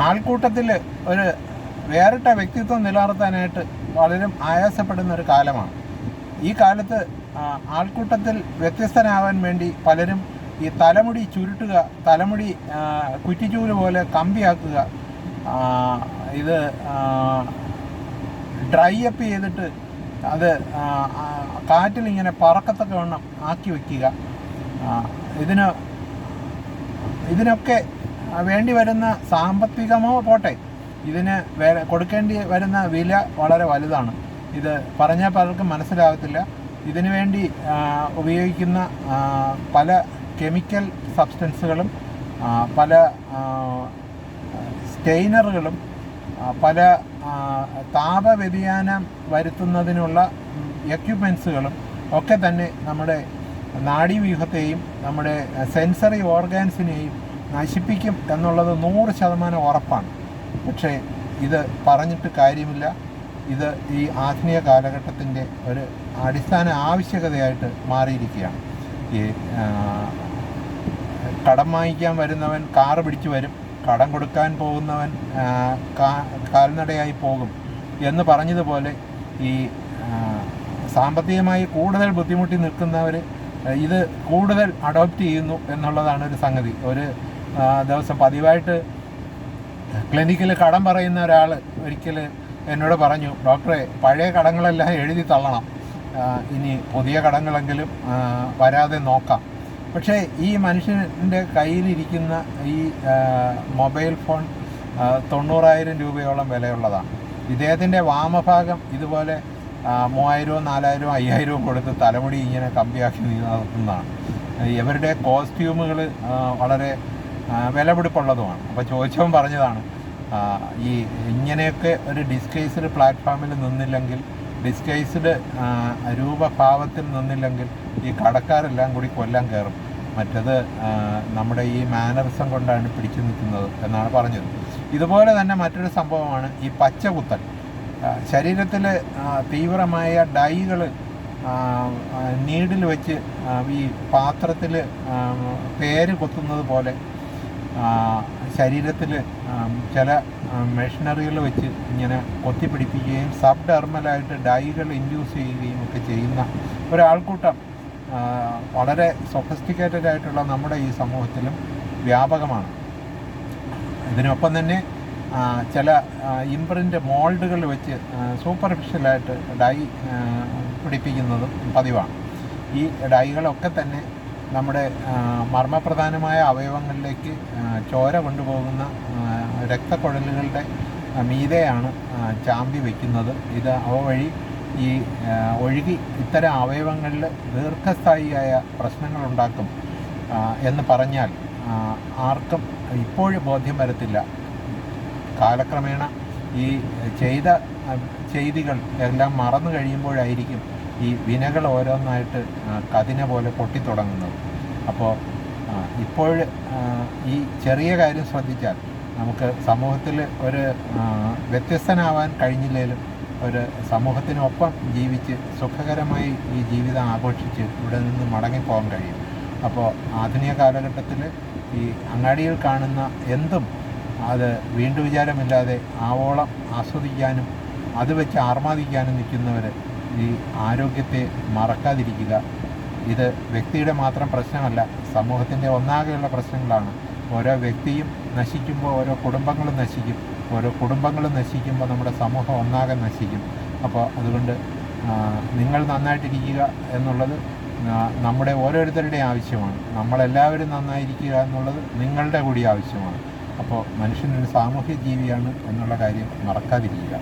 ആൾക്കൂട്ടത്തിൽ ഒരു വേറിട്ട വ്യക്തിത്വം നിലനിർത്താനായിട്ട് വളരെ ആയാസപ്പെടുന്ന ഒരു കാലമാണ്. ഈ കാലത്ത് ആൾക്കൂട്ടത്തിൽ വ്യത്യസ്തനാവാൻ വേണ്ടി പലരും ഈ തലമുടി ചുരുട്ടുക, തലമുടി കുറ്റിച്ചൂല് പോലെ കമ്പിയാക്കുക, ഇത് ഡ്രൈ അപ്പ് ചെയ്തിട്ട് അത് കാറ്റിലിങ്ങനെ പറക്കത്തക്ക വണ്ണം ആക്കി വയ്ക്കുക. ഇതിനൊക്കെ വേണ്ടി വരുന്ന സാമ്പത്തികമോ പോട്ടെ, ഇതിന് കൊടുക്കേണ്ടി വരുന്ന വില വളരെ വലുതാണ്. ഇത് പറഞ്ഞാൽ പലർക്കും മനസ്സിലാകത്തില്ല. ഇതിനു വേണ്ടി ഉപയോഗിക്കുന്ന പല കെമിക്കൽ സബ്സ്റ്റൻസുകളും, പല സ്റ്റെയിനറുകളും, പല താപവ്യതിയാനം വരുത്തുന്നതിനുള്ള എക്യുപ്മെൻസുകളും ഒക്കെ തന്നെ നമ്മുടെ നാഡീവ്യൂഹത്തെയും നമ്മുടെ സെൻസറി ഓർഗാൻസിനെയും നശിപ്പിക്കും എന്നുള്ളത് 100% ഉറപ്പാണ്. പക്ഷേ ഇത് പറഞ്ഞിട്ട് കാര്യമില്ല. ഇത് ഈ ആധുനിക കാലഘട്ടത്തിൻ്റെ ഒരു അടിസ്ഥാന ആവശ്യകതയായിട്ട് മാറിയിരിക്കുകയാണ്. ഈ കടം വാങ്ങിക്കാൻ വരുന്നവൻ കാറ് പിടിച്ചു വരും, കടം കൊടുക്കാൻ പോകുന്നവൻ കാൽനടയായി പോകും എന്ന് പറഞ്ഞതുപോലെ ഈ സാമ്പത്തികമായി കൂടുതൽ ബുദ്ധിമുട്ടി നിൽക്കുന്നവർ ഇത് കൂടുതൽ അഡോപ്റ്റ് ചെയ്യുന്നു എന്നുള്ളതാണ് ഒരു സംഗതി. ഒരു ദിവസം പതിവായിട്ട് ക്ലിനിക്കിൽ കടം പറയുന്ന ഒരാൾ ഒരിക്കൽ എന്നോട് പറഞ്ഞു, ഡോക്ടറെ, പഴയ കടങ്ങളെല്ലാം എഴുതി തള്ളണം, ഇനി പുതിയ കടങ്ങളെങ്കിലും വരാതെ നോക്കാം. പക്ഷേ ഈ മനുഷ്യൻ്റെ കയ്യിലിരിക്കുന്ന ഈ മൊബൈൽ ഫോൺ 90,000 രൂപയോളം വിലയുള്ളതാണ്. ഇദ്ദേഹത്തിൻ്റെ വാമഭാഗം ഇതുപോലെ 3,000, 4,000, 5,000 കൊടുത്ത് തലമുടി ഇങ്ങനെ കമ്പിയാക്കി നടത്തുന്നതാണ്. ഇവരുടെ കോസ്റ്റ്യൂമുകൾ വളരെ വിലപിടിപ്പുള്ളതുമാണ്. അപ്പോൾ ചോദിച്ചവൻ പറഞ്ഞതാണ്, ഈ ഇങ്ങനെയൊക്കെ ഒരു ഡിസ്ഗൈസ്ഡ് പ്ലാറ്റ്ഫോമിൽ നിന്നില്ലെങ്കിൽ, ഡിസ്ഗൈസ്ഡ് രൂപഭാവത്തിൽ നിന്നില്ലെങ്കിൽ ഈ കടക്കാരെല്ലാം കൂടി കൊല്ലാൻ കയറും. മറ്റത് നമ്മുടെ ഈ മാനറിസം കൊണ്ടാണ് പിടിച്ചു നിൽക്കുന്നത് എന്നാണ് പറഞ്ഞത്. ഇതുപോലെ തന്നെ മറ്റൊരു സംഭവമാണ് ഈ പച്ചകുത്തൽ. ശരീരത്തിൽ തീവ്രമായ ഡൈകൾ നീഡിൽ വെച്ച് ഈ പാത്രത്തിൽ പേര് കൊത്തുന്നത് പോലെ ശരീരത്തിൽ ചില മെഷീനറികൾ വെച്ച് ഇങ്ങനെ കൊത്തിപ്പിടിപ്പിക്കുകയും സബ് ഡെർമലായിട്ട് ഡൈകൾ ഇൻഡ്യൂസ് ചെയ്യുകയും ഒക്കെ ചെയ്യുന്ന ഒരാൾക്കൂട്ടം വളരെ സൊഫിസ്റ്റിക്കേറ്റഡ് ആയിട്ടുള്ള നമ്മുടെ ഈ സമൂഹത്തിലും വ്യാപകമാണ്. ഇതിനൊപ്പം തന്നെ ചില ഇംപ്രിൻ്റ് മോൾഡുകൾ വെച്ച് സൂപ്പർഫിഷ്യലായിട്ട് ഡൈ പിടിപ്പിക്കുന്നതും പതിവാണ്. ഈ ഡൈകളൊക്കെ തന്നെ നമ്മുടെ മർമ്മപ്രധാനമായ അവയവങ്ങളിലേക്ക് ചോര കൊണ്ടുപോകുന്ന രക്തക്കുഴലുകളുടെ മീതെയാണ് ചാമ്പി വയ്ക്കുന്നത്. ഇത് അവ വഴി ഈ ഒഴുകി ഇത്തരം അവയവങ്ങളിൽ ദീർഘസ്ഥായിയായ പ്രശ്നങ്ങളുണ്ടാക്കും എന്ന് പറഞ്ഞാൽ ആർക്കും ഇപ്പോഴും ബോധ്യം വരത്തില്ല. കാലക്രമേണ ഈ ചെയ്തികൾ എല്ലാം മറന്നു കഴിയുമ്പോഴായിരിക്കും ഈ വിനകൾ ഓരോന്നായിട്ട് കതിന പോലെ പൊട്ടിത്തുടങ്ങുന്നത്. അപ്പോൾ ഇപ്പോൾ ഈ ചെറിയ കാര്യം ശ്രദ്ധിച്ചാൽ നമുക്ക് സമൂഹത്തിൽ ഒരു വ്യത്യസ്തനാവാൻ കഴിഞ്ഞില്ലെങ്കിലും ഒരു സമൂഹത്തിനൊപ്പം ജീവിച്ച് സുഖകരമായി ഈ ജീവിതം ആഘോഷിച്ച് ഇവിടെ നിന്ന് മടങ്ങിപ്പോകാൻ കഴിയും. അപ്പോൾ ആധുനിക കാലഘട്ടത്തിൽ ഈ അങ്ങാടിയിൽ കാണുന്ന എന്തും അത് വീണ്ടും വിചാരമില്ലാതെ ആവോളം ആസ്വദിക്കാനും അത് വെച്ച് ആർമാദിക്കാനും നിൽക്കുന്നവർ ഈ ആരോഗ്യത്തെ മറക്കാതിരിക്കുക. ഇത് വ്യക്തിയുടെ മാത്രം പ്രശ്നമല്ല, സമൂഹത്തിൻ്റെ ഒന്നാകെയുള്ള പ്രശ്നങ്ങളാണ്. ഓരോ വ്യക്തിയും നശിക്കുമ്പോൾ ഓരോ കുടുംബങ്ങളും നശിക്കും, ഓരോ കുടുംബങ്ങളും നശിക്കുമ്പോൾ നമ്മുടെ സമൂഹം ഒന്നാകെ നശിക്കും. അപ്പോൾ അതുകൊണ്ട് നിങ്ങൾ നന്നായിട്ടിരിക്കുക എന്നുള്ളത് നമ്മുടെ ഓരോരുത്തരുടെയും ആവശ്യമാണ്. നമ്മളെല്ലാവരും നന്നായിരിക്കുക എന്നുള്ളത് നിങ്ങളുടെ കൂടി ആവശ്യമാണ്. അപ്പോൾ മനുഷ്യനൊരു സാമൂഹ്യ ജീവിയാണ് എന്നുള്ള കാര്യം മറക്കാതിരിക്കുക.